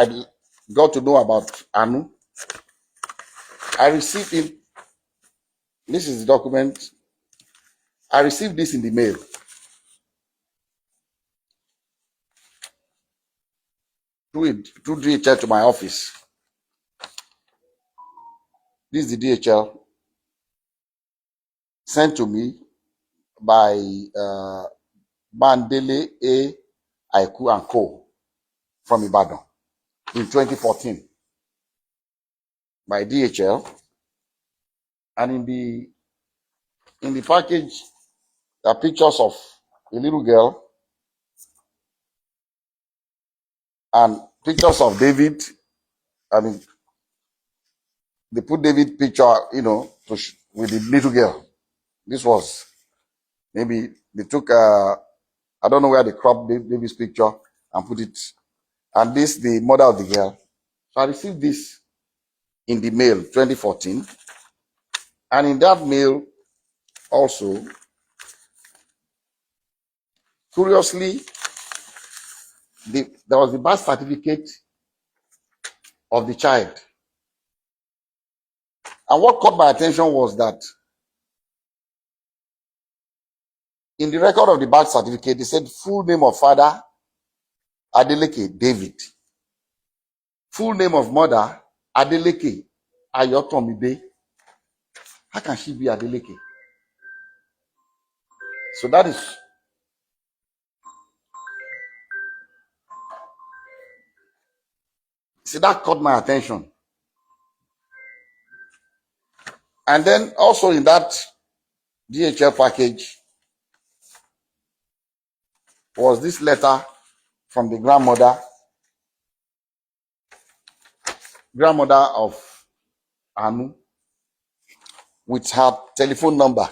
I got to know about Anu. I received it. This is the document. I received this in the mail. Through DHL to my office. This is the DHL sent to me by Bandele A. Aiku and Co. from Ibadan in 2014 by DHL. And in the package, there are pictures of a little girl and pictures of David. I mean, they put David picture, with the little girl. This was maybe they took I don't know where they cropped David's picture and put it, and this the mother of the girl. So I received this in the mail 2014, and in that mail also, curiously, there was the birth certificate of the child. And what caught my attention was that in the record of the birth certificate, they said full name of father, Adeleke David. Full name of mother, Adeleke Ayotomide. How can she be Adeleke? So that caught my attention. And then also in that DHL package was this letter from the grandmother of Anu with her telephone number.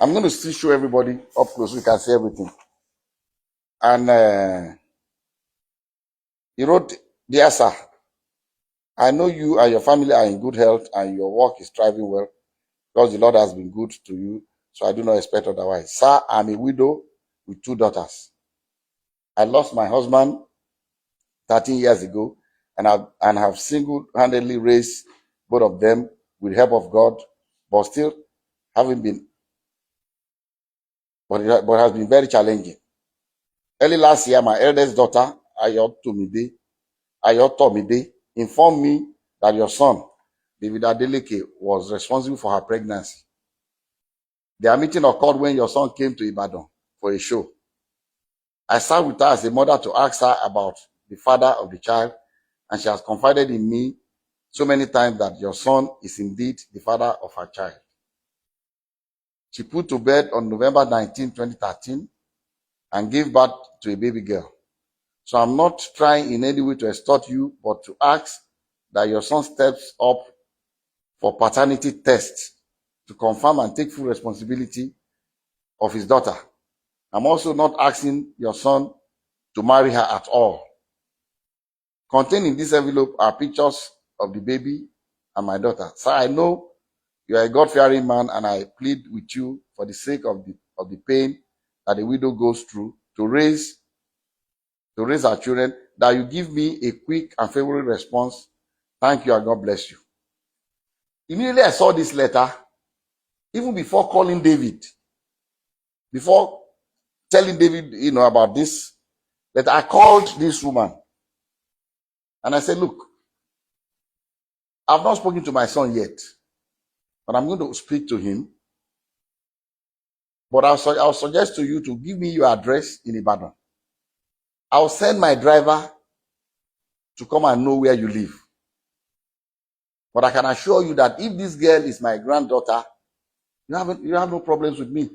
I'm going to still show everybody up close so you can see everything. And he wrote, "Dear sir, I know you and your family are in good health and your work is thriving well because the Lord has been good to you, so I do not expect otherwise. Sir, I'm a widow with 2 daughters. I lost my husband 13 years ago and have single-handedly raised both of them with the help of God, but it has been very challenging. Early last year, my eldest daughter, Ayotomide, informed me that your son, David Adeleke, was responsible for her pregnancy. Their meeting occurred when your son came to Ibadan for a show. I sat with her as a mother to ask her about the father of the child, and she has confided in me so many times that your son is indeed the father of her child. She put to bed on November 19, 2013, and gave birth to a baby girl. So I'm not trying in any way to extort you, but to ask that your son steps up for paternity tests to confirm and take full responsibility of his daughter. I'm also not asking your son to marry her at all. Contained in this envelope are pictures of the baby and my daughter. Sir, I know you are a God-fearing man, and I plead with you for the sake of the pain that a widow goes through to raise our children, that you give me a quick and favorable response. Thank you and God bless you." Immediately I saw this letter, even before calling David, before telling David, about this, that I called this woman and I said, "Look, I've not spoken to my son yet, but I'm going to speak to him. But I'll suggest to you to give me your address in Ibadan. I'll send my driver to come and know where you live. But I can assure you that if this girl is my granddaughter, you have no problems with me.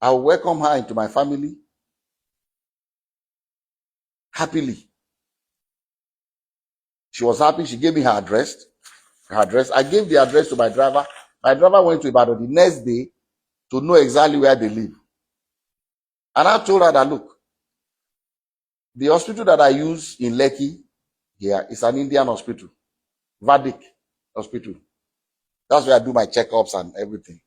I will welcome her into my family happily." She was happy. She gave me her address. I gave the address to my driver. My driver went to Ibadan the next day to know exactly where they live. And I told her that, look, the hospital that I use in Lekki here is an Indian hospital, Vedic hospital. That's where I do my checkups and everything.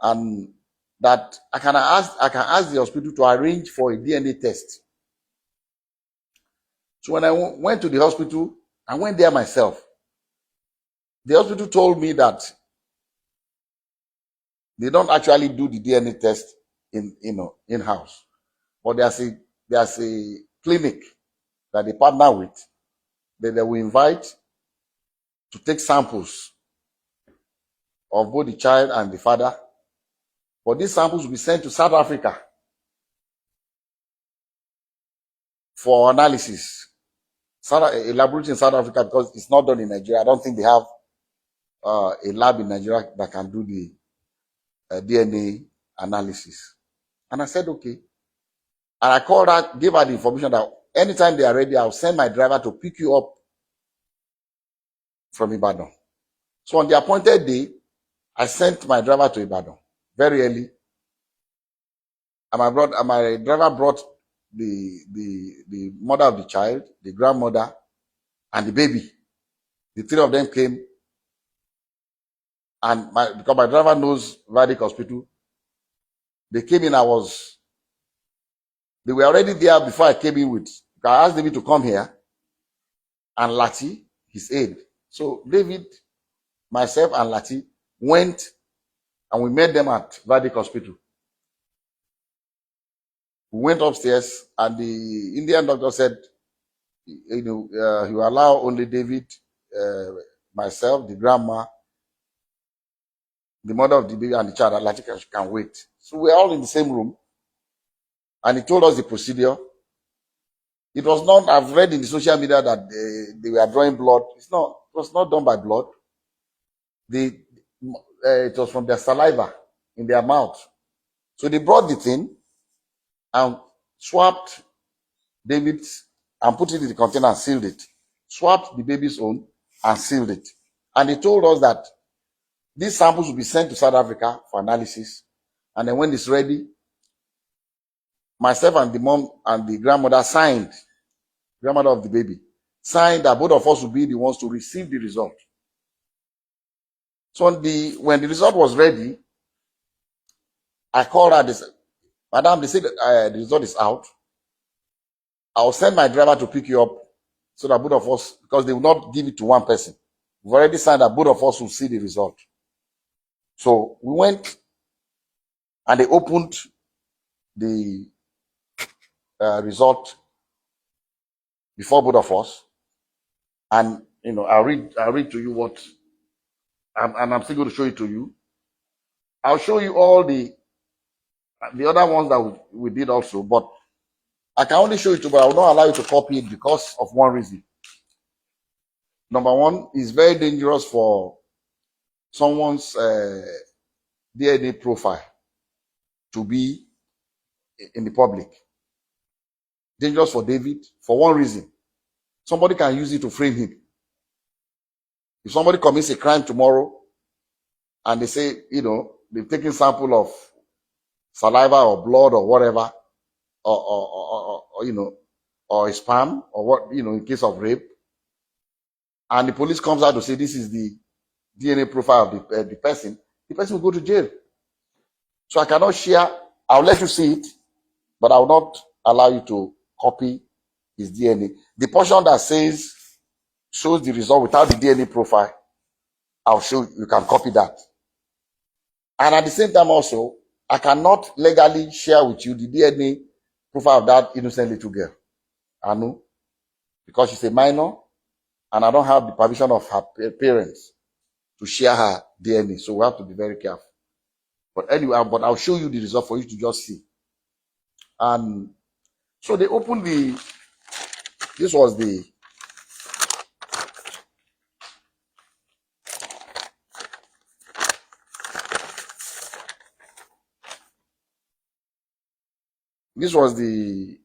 And that I can ask the hospital to arrange for a DNA test So when I went to the hospital, I went there myself. The hospital told me that they don't actually do the DNA test in house, but there's a clinic that they partner with that they will invite to take samples of both the child and the father. But these samples will be sent to South Africa for analysis. A laboratory in South Africa, because it's not done in Nigeria. I don't think they have a lab in Nigeria that can do the DNA analysis. And I said, okay. And I called her, gave her the information that anytime they are ready, I'll send my driver to pick you up from Ibadan. So on the appointed day, I sent my driver to Ibadan very early. And my driver brought the mother of the child, the grandmother, and the baby. The three of them came. And because my driver knows Vedic Hospital, they came in. They were already there before I came in with. I asked David to come here and Lati, his aide. So David, myself, and Lati went and we met them at Vedic Hospital. We went upstairs and the Indian doctor said, he will allow only David, myself, the grandma, the mother of the baby, and the child. Lati can wait. So we're all in the same room. And he told us the procedure. It was not, I've read in the social media that they were drawing blood. It was not done by blood. It was from their saliva in their mouth. So they brought the thing and swapped David's and put it in the container and sealed it. Swapped the baby's own and sealed it. And they told us that these samples will be sent to South Africa for analysis. And then when it's ready, myself and the mom and the grandmother signed, grandmother of the baby, signed that both of us will be the ones to receive the result. So when the result was ready, I called her. They said, Madam, they said the result is out. I'll send my driver to pick you up so that both of us, because they will not give it to one person. We've already signed that both of us will see the result. So we went and they opened the result before both of us. And, I'll read to you what, and I'm still going to show it to you. I'll show you all the other ones that we did also, but I can only show it to you, but I will not allow you to copy it because of one reason. Number one, it's very dangerous for someone's DNA profile to be in the public. Dangerous for David for one reason. Somebody can use it to frame him. If somebody commits a crime tomorrow and they say, they've taken sample of saliva or blood or whatever, or a sperm or what, in case of rape, and the police comes out to say this is the DNA profile of the person will go to jail. So I cannot share. I'll let you see it, but I will not allow you to copy his DNA. The portion that shows the result without the DNA profile, I'll show you can copy that. And at the same time also, I cannot legally share with you the DNA profile of that innocent little girl, Anu, because she's a minor and I don't have the permission of her parents to share her DNA. So we have to be very careful. But anyway, I'll show you the result for you to just see. And so they opened this was the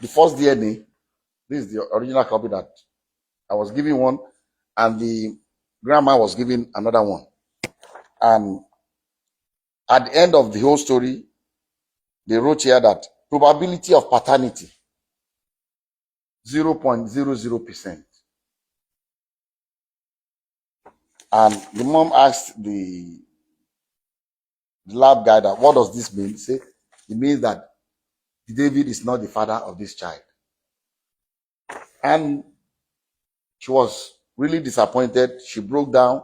first DNA. This is the original copy that I was giving one, and the grandma was giving another one. And at the end of the whole story, they wrote here that probability of paternity 0.00%. And the mom asked the lab guy that, what does this mean? He said, it means that David is not the father of this child. And she was really disappointed. She broke down.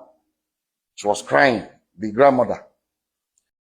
She was crying, the grandmother.